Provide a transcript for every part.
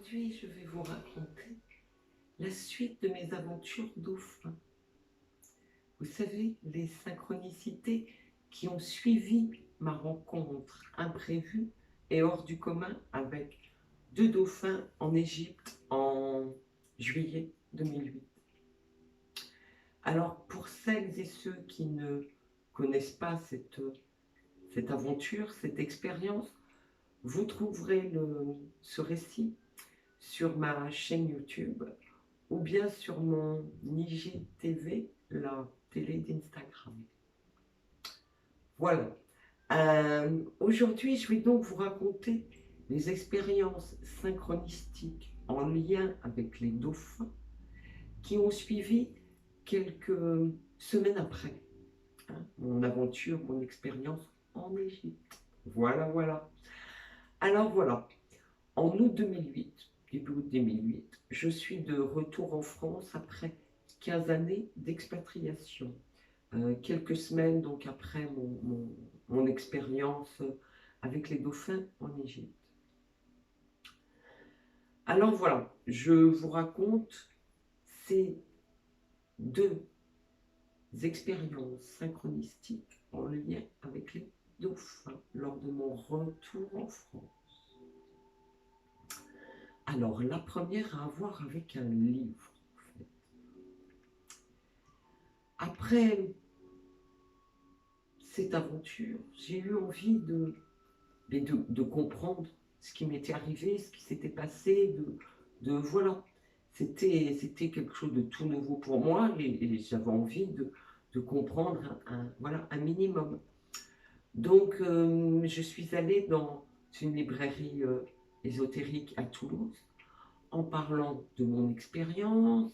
Aujourd'hui, je vais vous raconter la suite de mes aventures dauphin. Vous savez, les synchronicités qui ont suivi ma rencontre imprévue et hors du commun avec deux dauphins en Égypte en juillet 2008. Alors, pour celles et ceux qui ne connaissent pas cette aventure, cette expérience, vous trouverez ce récit sur ma chaîne YouTube ou bien sur mon IGTV, la télé d'Instagram. Voilà. Aujourd'hui, je vais donc vous raconter les expériences synchronistiques en lien avec les dauphins qui ont suivi quelques semaines après mon aventure, mon expérience en Égypte. Voilà, voilà. Alors voilà, en août 2008, début août 2008, je suis de retour en France après 15 années d'expatriation. Quelques semaines donc après mon expérience avec les dauphins en Égypte. Alors voilà, je vous raconte ces deux expériences synchronistiques en lien avec les dauphins lors de mon retour en France. Alors, la première a à voir avec un livre, en fait. Après cette aventure, j'ai eu envie de comprendre ce qui m'était arrivé, ce qui s'était passé, voilà. C'était quelque chose de tout nouveau pour moi et j'avais envie de comprendre voilà, un minimum. Donc, je suis allée dans une librairie ésotérique à Toulouse en parlant de mon expérience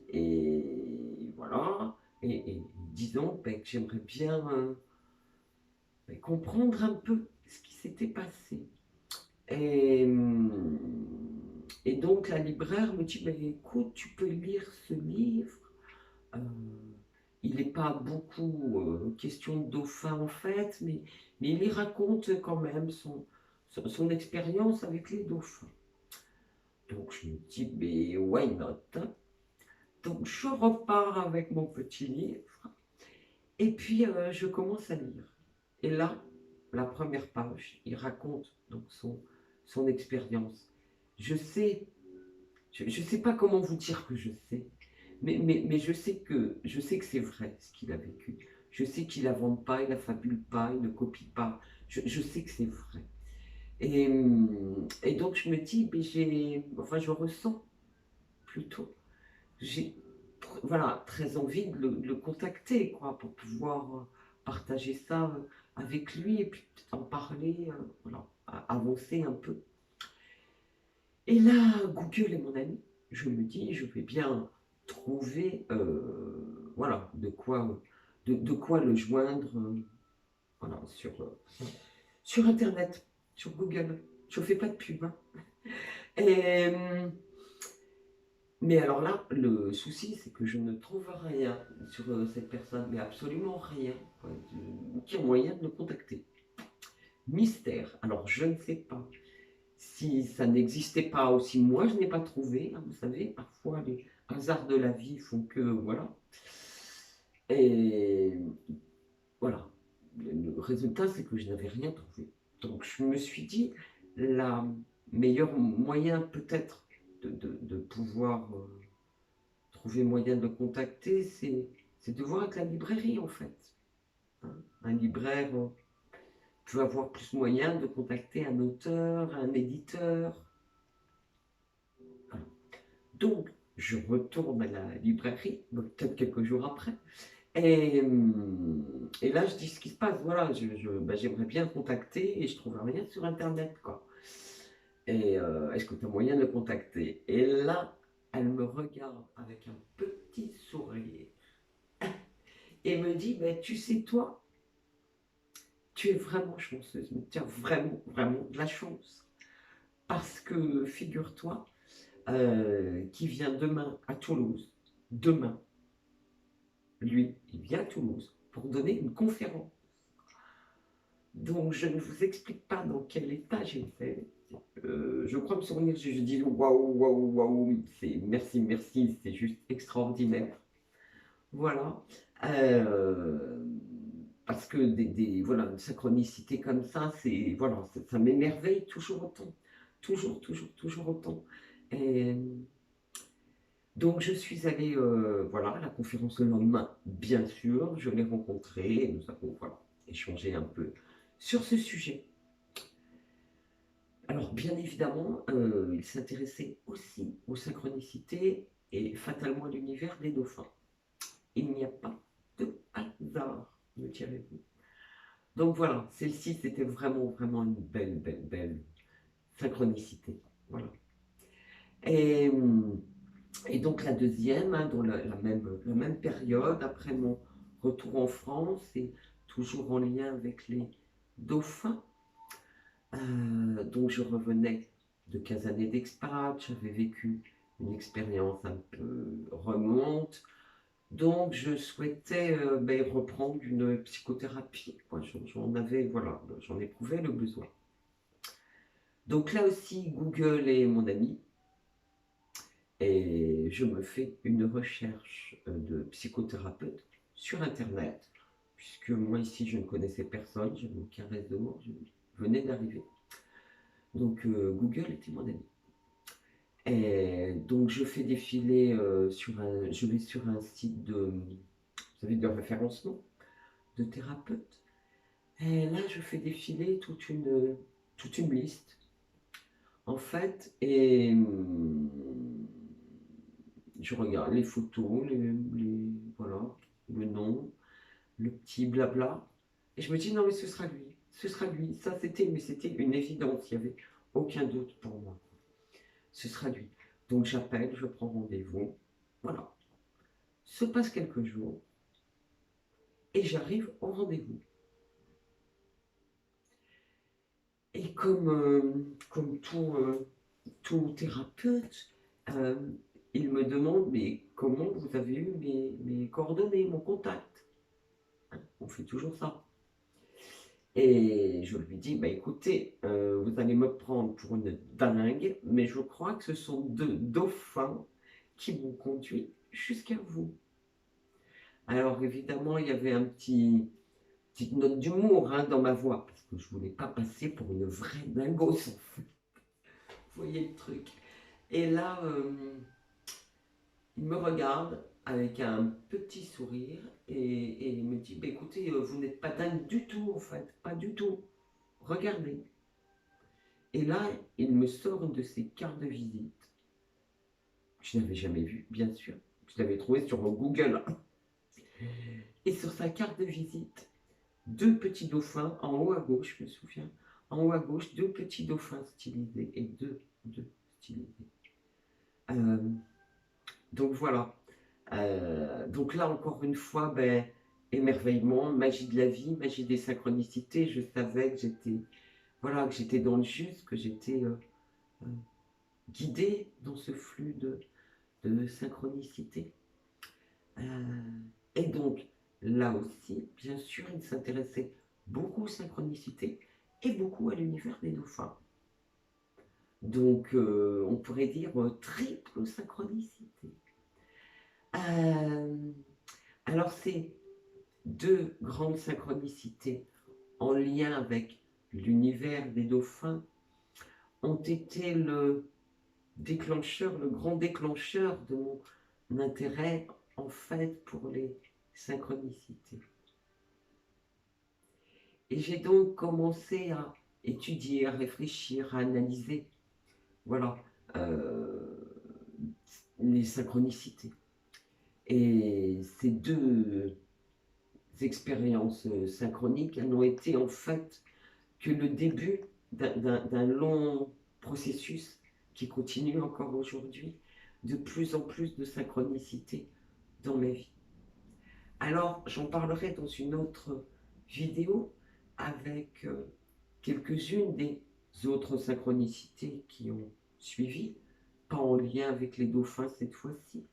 et voilà, et disons que j'aimerais bien comprendre un peu ce qui s'était passé. Et, et donc la libraire me dit, écoute, tu peux lire ce livre, euh, il n'est pas beaucoup question de dauphin en fait, mais il y raconte quand même son expérience avec les dauphins. Donc je me dis, mais why not? Donc je repars avec mon petit livre et puis je commence à lire. Et là, la première page, il raconte donc son expérience. Je sais, je sais pas comment vous dire que je sais, mais je sais que c'est vrai ce qu'il a vécu. Je sais qu'il n'invente pas, il n'affabule pas, il ne copie pas. Je sais que c'est vrai. Et donc je me dis, je ressens plutôt, j'ai voilà, très envie de le contacter, quoi, pour pouvoir partager ça avec lui et puis en parler, voilà, avancer un peu. Et là, Google est mon ami. Je me dis, je vais bien trouver, voilà, de quoi le joindre, voilà, sur Internet, sur Google. Je ne fais pas de pub, hein. Et, mais alors là, le souci, c'est que je ne trouve rien sur cette personne, mais absolument rien, quoi, qui a moyen de le contacter. Mystère. Alors, je ne sais pas si ça n'existait pas aussi. Moi, je n'ai pas trouvé. Hein, vous savez, parfois, les hasards de la vie font que, voilà. Et voilà. Le résultat, c'est que je n'avais rien trouvé. Donc, je me suis dit, la meilleure moyen peut-être de pouvoir trouver moyen de le contacter, c'est de voir avec la librairie, en fait. Hein, un libraire peut avoir plus moyen de contacter un auteur, un éditeur. Voilà. Donc, je retourne à la librairie, peut-être quelques jours après, et là, je dis ce qui se passe. Voilà, j'aimerais bien le contacter et je trouve rien sur Internet, quoi. Et est-ce que tu as moyen de le contacter? Et là, elle me regarde avec un petit sourire et me dit, tu sais, toi, tu es vraiment chanceuse, tu as vraiment, vraiment de la chance. Parce que, figure-toi, qui vient demain à Toulouse, demain, lui, il vient à Toulouse pour donner une conférence. Donc, je ne vous explique pas dans quel état j'étais. Je crois me souvenir, je dis waouh, waouh, waouh, merci, merci, c'est juste extraordinaire. Voilà. Euh, Parce que voilà, une synchronicité comme ça, voilà, ça m'émerveille toujours autant. Toujours, toujours, toujours autant. Et donc, je suis allée voilà, à la conférence le lendemain, bien sûr. Je l'ai rencontré et nous avons voilà, échangé un peu sur ce sujet. Alors, bien évidemment, il s'intéressait aussi aux synchronicités et fatalement à l'univers des dauphins. Il n'y a pas de hasard, me direz-vous. Donc voilà, celle-ci, c'était vraiment, vraiment une belle, belle, belle synchronicité. Voilà. Et, et donc la deuxième, hein, dans la même période, après mon retour en France, et toujours en lien avec les dauphins. Donc je revenais de 15 années d'expat, j'avais vécu une expérience un peu remonte. Donc je souhaitais reprendre une psychothérapie. J'en avais, voilà, j'en éprouvais le besoin. Donc là aussi, Google est mon ami. Et je me fais une recherche de psychothérapeute sur Internet, puisque moi ici je ne connaissais personne, je n'avais aucun réseau, je venais d'arriver. Donc Google était mon ami. Et donc je fais défiler je vais sur un site vous savez, de référencement de thérapeutes. Et là je fais défiler toute une liste en fait, et je regarde les photos, voilà, le nom, le petit blabla. Et je me dis, non, mais ce sera lui. Ce sera lui. Ça, c'était une évidence. Il n'y avait aucun doute pour moi. Ce sera lui. Donc, j'appelle, je prends rendez-vous. Voilà. Se passe quelques jours. Et j'arrive au rendez-vous. Et comme tout thérapeute, euh, il me demande, mais comment vous avez eu mes coordonnées, mon contact? On fait toujours ça. Et je lui dis, bah écoutez, vous allez me prendre pour une dingue, mais je crois que ce sont deux dauphins qui m'ont conduit jusqu'à vous. Alors évidemment, il y avait petite note d'humour hein, dans ma voix, parce que je ne voulais pas passer pour une vraie dingos, en fait. Vous voyez le truc. Et là, il me regarde avec un petit sourire et il me dit, bah, écoutez, vous n'êtes pas dingue du tout, en fait, pas du tout. Regardez. Et là, il me sort une de ses cartes de visite. Je n'avais jamais vu, bien sûr. Je l'avais trouvé sur Google. Et sur sa carte de visite, deux petits dauphins, en haut à gauche, je me souviens, en haut à gauche, deux petits dauphins stylisés et deux stylisés. Euh, donc voilà. Donc là, encore une fois, émerveillement, magie de la vie, magie des synchronicités. Je savais que voilà, que j'étais dans le juste, que j'étais euh, guidée dans ce flux de synchronicité. Et donc, là aussi, bien sûr, il s'intéressait beaucoup aux synchronicités et beaucoup à l'univers des dauphins. Donc, on pourrait dire triple synchronicité. Alors, ces deux grandes synchronicités en lien avec l'univers des dauphins ont été le déclencheur, le grand déclencheur de mon intérêt en fait pour les synchronicités. Et j'ai donc commencé à étudier, à réfléchir, à analyser, voilà, les synchronicités. Et ces deux expériences synchroniques, elles n'ont été en fait que le début d'un long processus qui continue encore aujourd'hui, de plus en plus de synchronicité dans ma vie. Alors, j'en parlerai dans une autre vidéo avec quelques-unes des autres synchronicités qui ont suivi, pas en lien avec les dauphins cette fois-ci,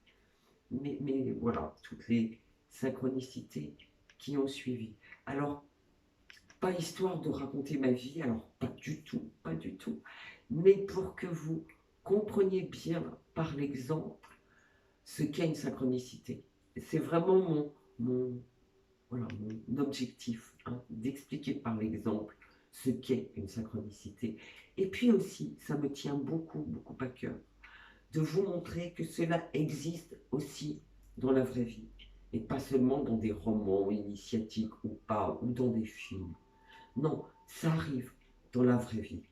mais voilà, toutes les synchronicités qui ont suivi. Alors, Pas histoire de raconter ma vie, alors pas du tout, mais pour que vous compreniez bien par l'exemple ce qu'est une synchronicité. C'est vraiment mon, voilà, mon objectif, hein, d'expliquer par l'exemple ce qu'est une synchronicité. Et puis aussi, ça me tient beaucoup, beaucoup à cœur, de vous montrer que cela existe aussi dans la vraie vie, et pas seulement dans des romans initiatiques ou pas, ou dans des films. Non, ça arrive dans la vraie vie,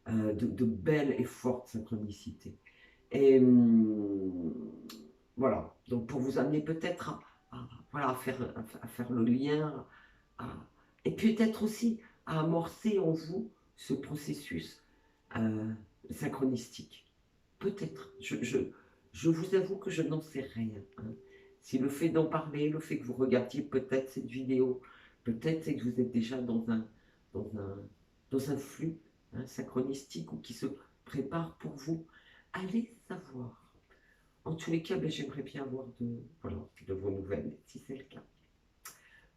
de belles et fortes synchronicités. Et voilà, donc pour vous amener peut-être voilà, à faire le lien, et peut-être aussi à amorcer en vous ce processus euh, synchronistique. Peut-être, je vous avoue que je n'en sais rien, hein. Si le fait d'en parler, le fait que vous regardiez peut-être cette vidéo, peut-être c'est que vous êtes déjà dans un, dans un flux, hein, synchronistique, ou qui se prépare pour vous. Allez savoir. En tous les cas, ben, j'aimerais bien avoir voilà, de vos nouvelles, si c'est le cas.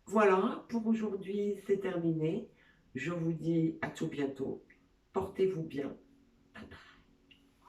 Voilà, pour aujourd'hui, c'est terminé. Je vous dis à tout bientôt. Portez-vous bien.